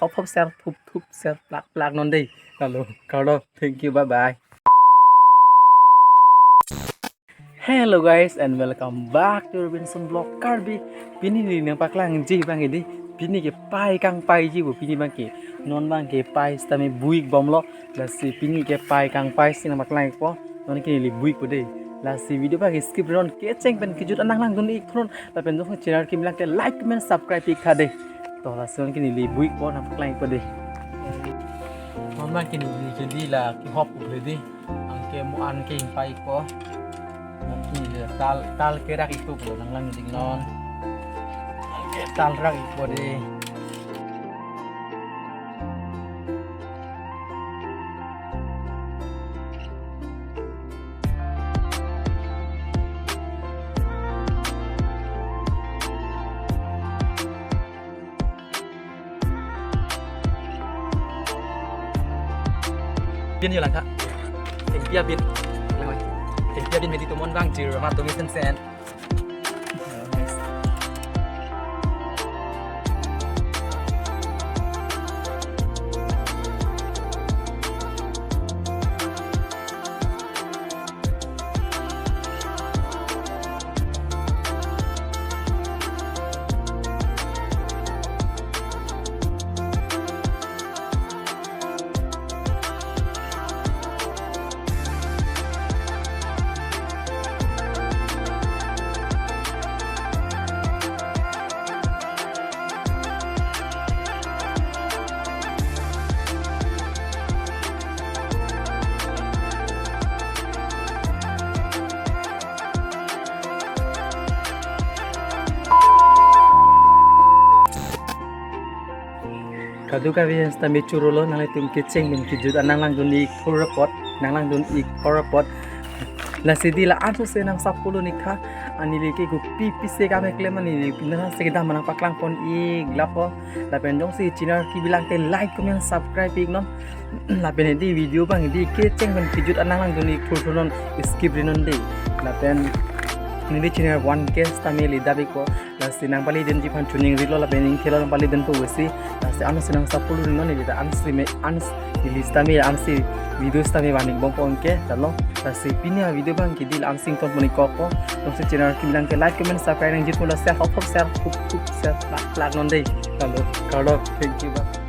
hop share thup share plug non đi kalau thank you bye bye. Hello guys and welcome back to Robinson Vlog Karbi. Pini ni nang paklang ji bang ini. Pini ke pai kang pai ji bu pini bang ke non bang ke pai stami buik bom lo. La si pini ke pai kang pai sing nang paklang ko. Non ke li buik ko de. La si video bang skip ron ke ceng pen kijut anang lang dun ikron. La pen jong channel ki milang ke like comment subscribe ik khade. To la si non ke li buik ko nang paklang ko de. Non bang ke ni jadi la ki hop ko de. Ang ke mu an ke pai ko. Ini tal kerak itu kalau nang lang ding non tal rak itu deh. Biên như là kak, tình bia biên. Thì gia đình mình đi tụi món vang trừ mà tụi mình sen. Kadu kami stami curulo nang itum kicing min kijut anang lang dun ik report nang lang dun ik report la sidi la ansu se nang 10 nikha ani leke gu pi se kame klem ani pinang se kita manang paklang pon ik lapo la pendong si channel ki bilang te like comment subscribe ik non la pen di video bang di kicing min kijut anang lang dun ik curulo skip rinon de la pen ini channel 1K stami lidabi ko la sinang pali den jipan tuning rilo la bening khelo la pali den to wesi la se anu sinang 10 rino ni da ansi me ans di stami ansi video stami baning bong pon ke talo la se pinia video bang ki dil ansing ton moni ko ko tong se channel ki bilang ke like comment subscribe nang jit mo la share hop share share plug non dei kalau thank you bang.